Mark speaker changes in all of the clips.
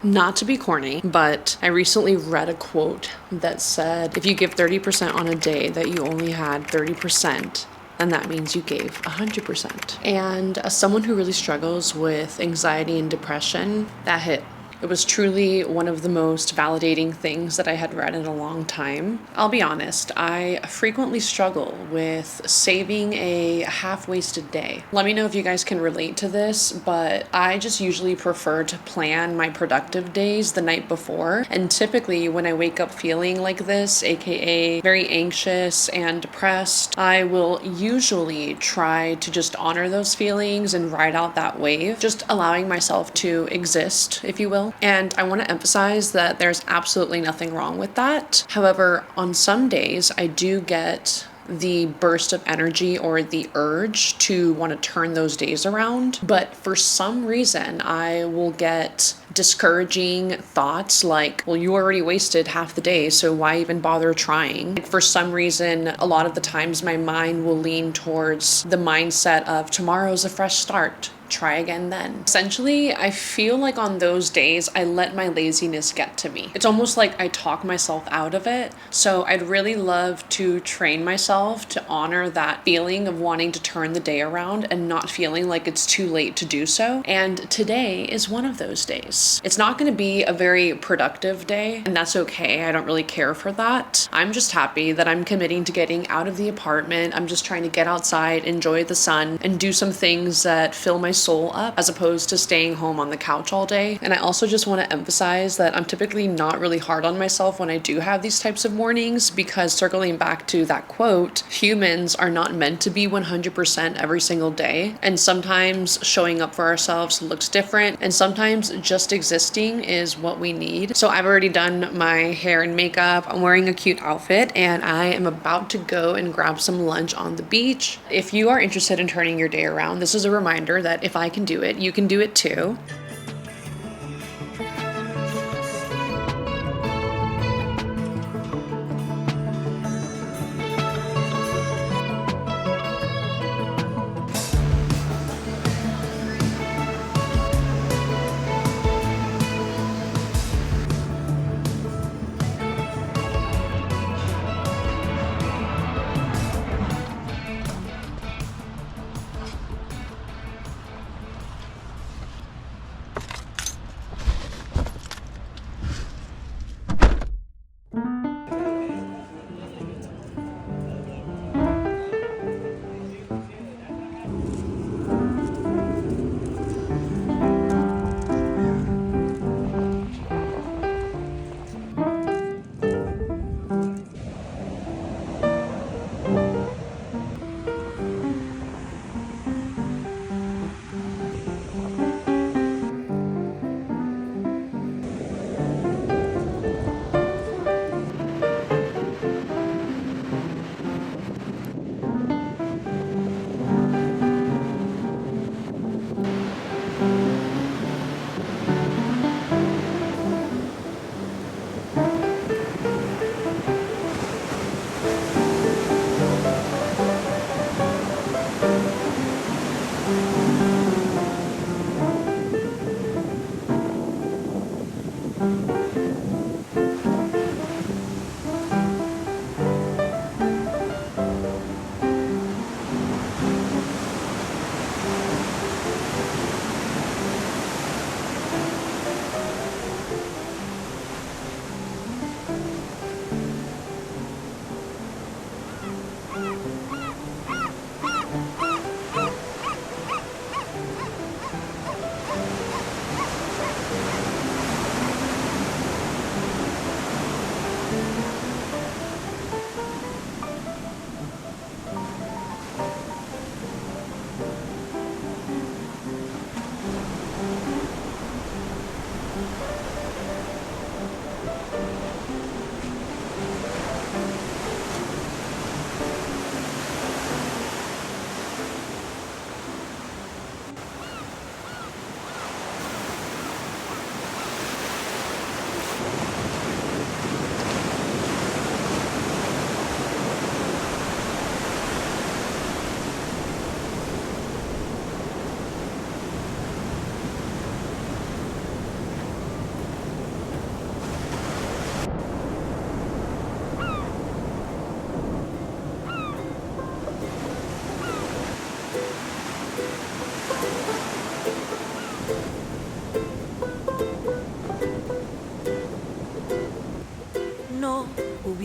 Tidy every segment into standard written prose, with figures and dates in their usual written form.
Speaker 1: Not to be corny, but I recently read a quote that said, if you give 30% on a day that you only had 30%, then that means you gave 100%. And as someone who really struggles with anxiety and depression, that hit. It was truly one of the most validating things that I had read in a long time. I'll be honest, I frequently struggle with saving a half-wasted day. Let me know if you guys can relate to this, but I just usually prefer to plan my productive days the night before. And typically when I wake up feeling like this, aka very anxious and depressed, I will usually try to just honor those feelings and ride out that wave, just allowing myself to exist, if you will. And I want to emphasize that there's absolutely nothing wrong with that. However, on some days, I do get the burst of energy or the urge to want to turn those days around. But for some reason, I will get discouraging thoughts like, well, you already wasted half the day, so why even bother trying? For some reason, a lot of the times my mind will lean towards the mindset of tomorrow's a fresh start. Try again then. Essentially, I feel like on those days, I let my laziness get to me. It's almost like I talk myself out of it. So I'd really love to train myself to honor that feeling of wanting to turn the day around and not feeling like it's too late to do so. And today is one of those days. It's not going to be a very productive day, and that's okay. I don't really care for that. I'm just happy that I'm committing to getting out of the apartment. I'm just trying to get outside, enjoy the sun, and do some things that fill my soul up as opposed to staying home on the couch all day. And I also just want to emphasize that I'm typically not really hard on myself when I do have these types of mornings, because circling back to that quote, humans are not meant to be 100% every single day. And sometimes showing up for ourselves looks different, and sometimes just existing is what we need. So I've already done my hair and makeup. I'm wearing a cute outfit, and I am about to go and grab some lunch on the beach. If you are interested in turning your day around, this is a reminder that if I can do it, you can do it too.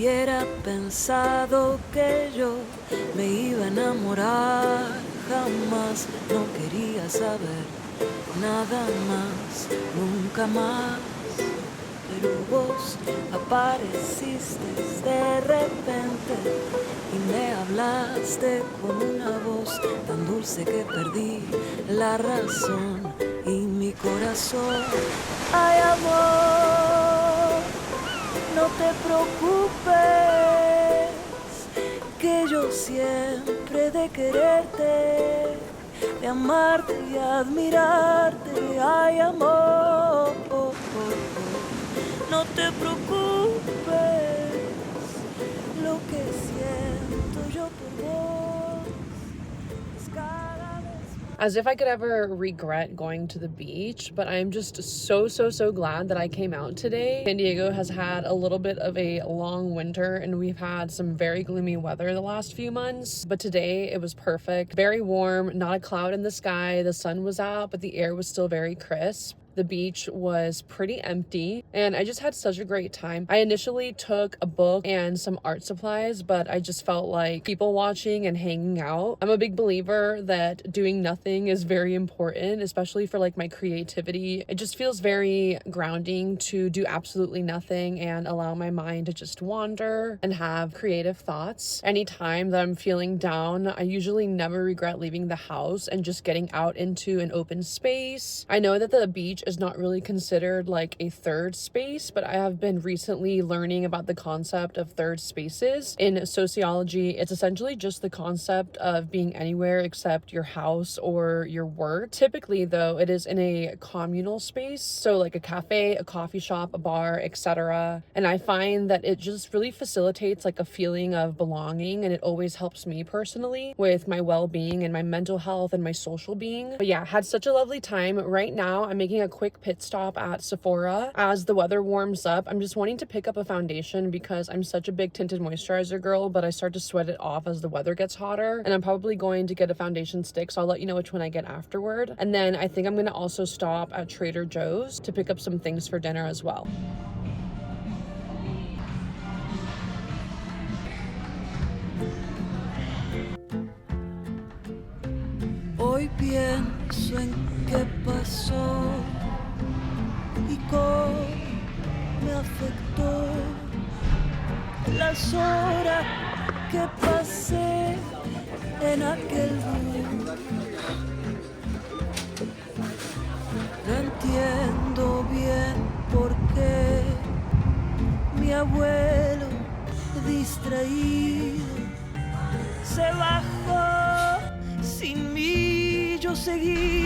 Speaker 2: hubiera pensado que yo me iba a enamorar, jamás no quería saber nada más, nunca más. Pero vos apareciste de repente y me hablaste con una voz tan dulce que perdí la razón y mi corazón. Ay, amor, no te preocupes, que yo siempre he de quererte, de amarte y admirarte. Ay, amor, no te preocupes, lo que siento yo por vos es cada vez más.
Speaker 1: As if I could ever regret going to the beach, but I'm just so glad that I came out today. San Diego has had a little bit of a long winter and we've had some very gloomy weather the last few months, but today it was perfect. Very warm, not a cloud in the sky, the sun was out, but the air was still very crisp. The beach was pretty empty and I just had such a great time. I initially took a book and some art supplies, but I just felt like people watching and hanging out. I'm a big believer that doing nothing is very important, especially for like my creativity. It just feels very grounding to do absolutely nothing and allow my mind to just wander and have creative thoughts. Anytime that I'm feeling down, I usually never regret leaving the house and just getting out into an open space. I know that the beach is not really considered like a third space, but I have been recently learning about the concept of third spaces. In sociology, it's essentially just the concept of being anywhere except your house or your work. Typically, though, it is in a communal space, so like a cafe, a coffee shop, a bar, etc. And I find that it just really facilitates like a feeling of belonging, and it always helps me personally with my well-being and my mental health and my social being. But yeah, had such a lovely time. Right now, I'm making a quick pit stop at Sephora as the weather warms up. I'm just wanting to pick up a foundation because I'm such a big tinted moisturizer girl, but I start to sweat it off as the weather gets hotter, and I'm probably going to get a foundation stick, so I'll let you know which one I get afterward. And then I think I'm going to also stop at Trader Joe's to pick up some things for dinner as well.
Speaker 2: Hoy pienso en qué pasó y cómo me afectó las horas que pasé en aquel día. No entiendo bien por qué mi abuelo distraído se bajó sin mí. Yo seguí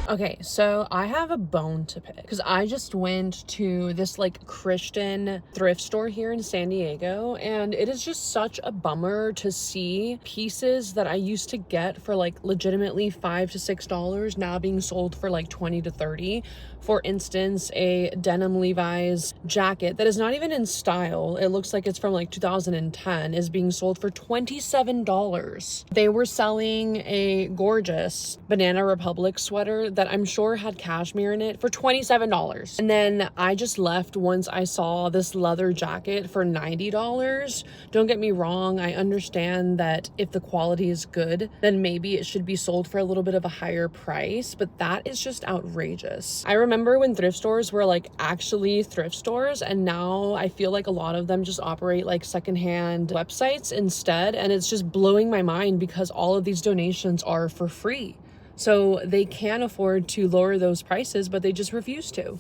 Speaker 1: Okay, so I have a bone to pick because I just went to this like Christian thrift store here in San Diego, and it is just such a bummer to see pieces that I used to get for like legitimately $5 to $6 now being sold for like 20 to 30. For instance, a denim Levi's jacket that is not even in style, it looks like it's from like 2010, is being sold for $27. They were selling a gorgeous Banana Republic sweater that I'm sure had cashmere in it for $27. And then I just left once I saw this leather jacket for $90. Don't get me wrong, I understand that if the quality is good, then maybe it should be sold for a little bit of a higher price, but that is just outrageous. I remember when thrift stores were like actually thrift stores, and now I feel like a lot of them just operate like secondhand websites instead, and it's just blowing my mind because all of these donations are for free. So they can afford to lower those prices, but they just refuse to.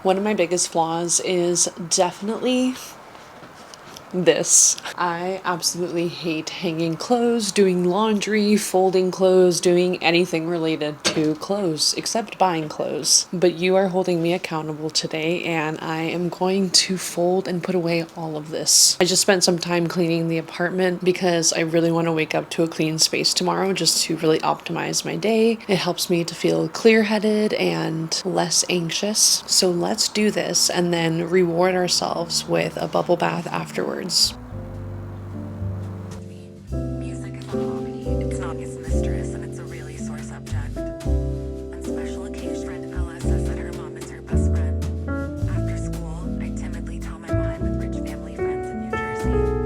Speaker 1: One of my biggest flaws is definitely this. I absolutely hate hanging clothes, doing laundry, folding clothes, doing anything related to clothes except buying clothes. But you are holding me accountable today, and I am going to fold and put away all of this. I just spent some time cleaning the apartment because I really want to wake up to a clean space tomorrow just to really optimize my day. It helps me to feel clear-headed and less anxious. So let's do this and then reward ourselves with a bubble bath afterwards.
Speaker 3: Music is a hobby. It's not his mistress, and it's a really sore subject. On special occasions, friend Ella says that her mom is her best friend. After school, I timidly tell my mom I'm with rich family friends in New Jersey.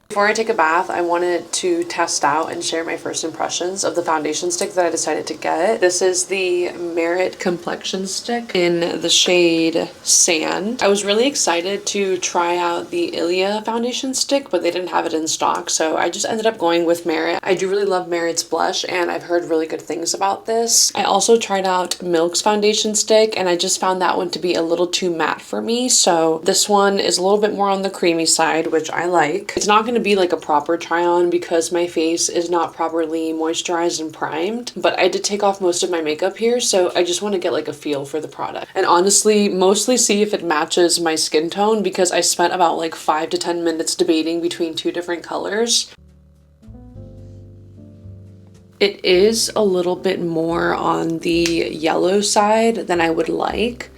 Speaker 1: Before I take a bath, I wanted to test out and share my first impressions of the foundation stick that I decided to get. This is the Merit Complexion Stick in the shade Sand. I was really excited to try out the Ilia foundation stick, but they didn't have it in stock, so I just ended up going with Merit. I do really love Merit's blush, and I've heard really good things about this. I also tried out Milk's foundation stick, and I just found that one to be a little too matte for me, so this one is a little bit more on the creamy side, which I like. It's not going to be like a proper try on because my face is not properly moisturized and primed, but I did take off most of my makeup here, so I just want to get like a feel for the product. And honestly, mostly see if it matches my skin tone because I spent about like 5 to 10 minutes debating between two different colors. It is a little bit more on the yellow side than I would like,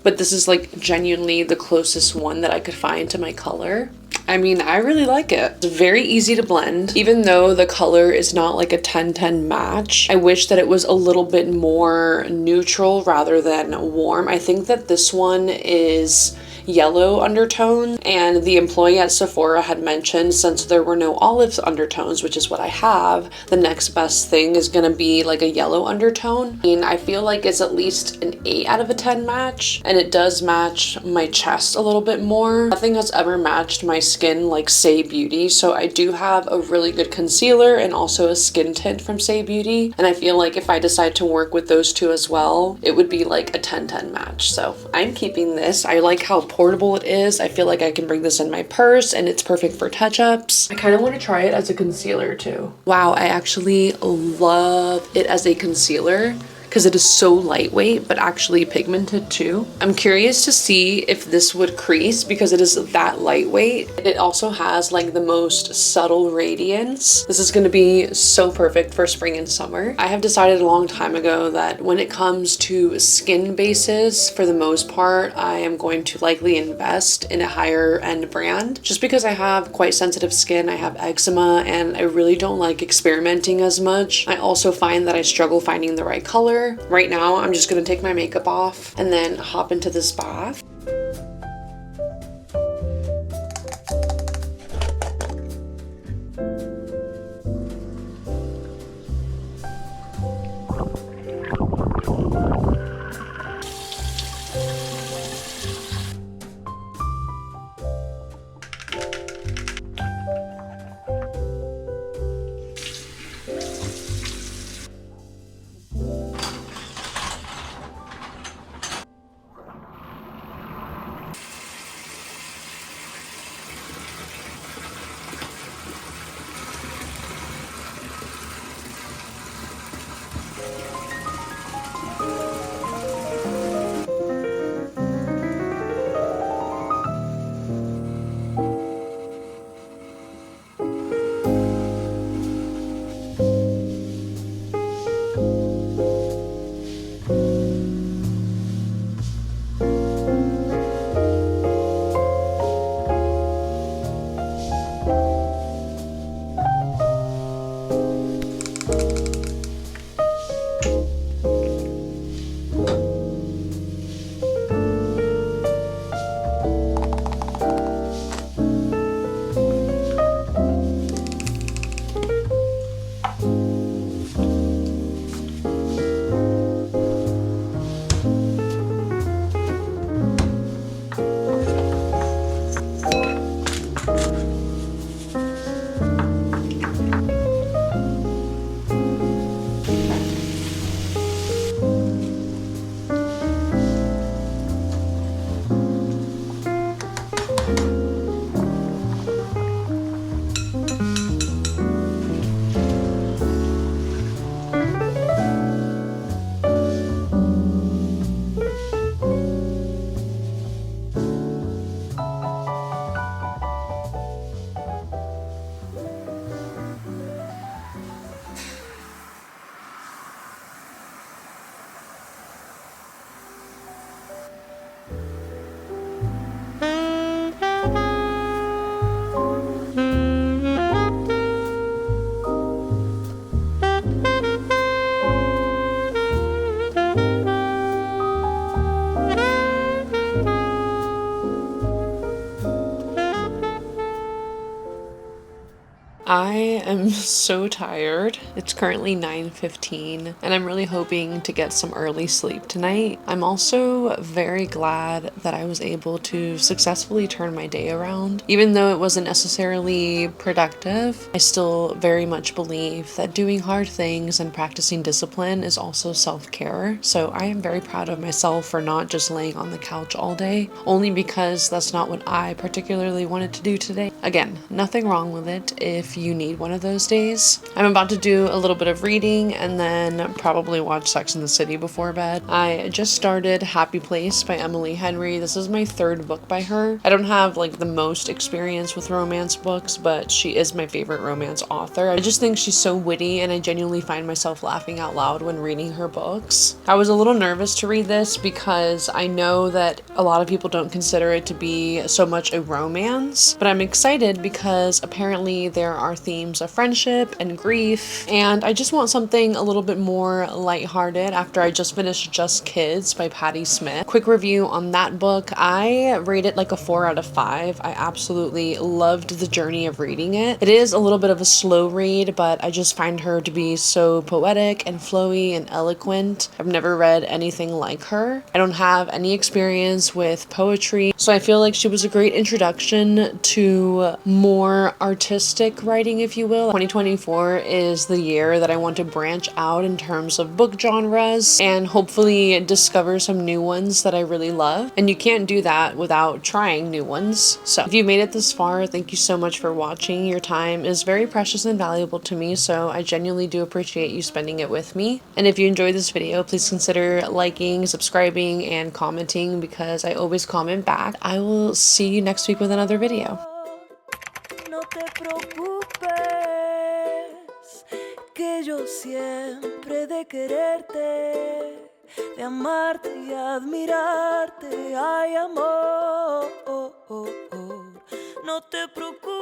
Speaker 1: but this is like genuinely the closest one that I could find to my color. I mean, I really like it. It's very easy to blend. Even though the color is not like a 10-10 match, I wish that it was a little bit more neutral rather than warm. I think that this one is yellow undertone, and the employee at Sephora had mentioned since there were no olive undertones, which is what I have, the next best thing is gonna be like a yellow undertone. I mean, I feel like it's at least an 8 out of a 10 match, and it does match my chest a little bit more. Nothing has ever matched my skin like Say Beauty, so I do have a really good concealer and also a skin tint from Say Beauty, and I feel like if I decide to work with those two as well, it would be like a 10-10 match. So I'm keeping this. I like how portable it is. I feel like I can bring this in my purse and it's perfect for touch-ups. I kind of want to try it as a concealer too. Wow, I actually love it as a concealer because it is so lightweight but actually pigmented too. I'm curious to see if this would crease because it is that lightweight. It also has like the most subtle radiance. This is going to be so perfect for spring and summer. I have decided a long time ago that when it comes to skin bases, for the most part, I am going to likely invest in a higher end brand just because I have quite sensitive skin. I have eczema and I really don't like experimenting as much. I also find that I struggle finding the right color. Right now, I'm just gonna take my makeup off and then hop into this bath. I am so tired. It's currently 9:15 and I'm really hoping to get some early sleep tonight. I'm also very glad that I was able to successfully turn my day around. Even though it wasn't necessarily productive, I still very much believe that doing hard things and practicing discipline is also self-care. So I am very proud of myself for not just laying on the couch all day, only because that's not what I particularly wanted to do today. Again, nothing wrong with it if you need one of those days. I'm about to do a little bit of reading and then probably watch Sex and the City before bed. I just started Happy Place by Emily Henry. This is my third book by her. I don't have like the most experience with romance books, but she is my favorite romance author. I just think she's so witty and I genuinely find myself laughing out loud when reading her books. I was a little nervous to read this because I know that a lot of people don't consider it to be so much a romance, but I'm excited because apparently there are themes of friendship and grief, and I just want something a little bit more lighthearted after I just finished Just Kids by Patti Smith. Quick review on that book. I rate it like a 4 out of 5. I absolutely loved the journey of reading it. It is a little bit of a slow read, but I just find her to be so poetic and flowy and eloquent. I've never read anything like her. I don't have any experience with poetry, so I feel like she was a great introduction to more artistic writing, if you will. 2024 is the year that I want to branch out in terms of book genres and hopefully discover some new ones that I really love. And you can't do that without trying new ones. So if you made it this far, thank you so much for watching. Your time is very precious and valuable to me, so I genuinely do appreciate you spending it with me. And if you enjoyed this video, please consider liking, subscribing, and commenting because I always comment back. I will see you next week with another video.
Speaker 2: No te preocupes, que yo siempre de quererte, de amarte y admirarte, hay amor. No te preocupes.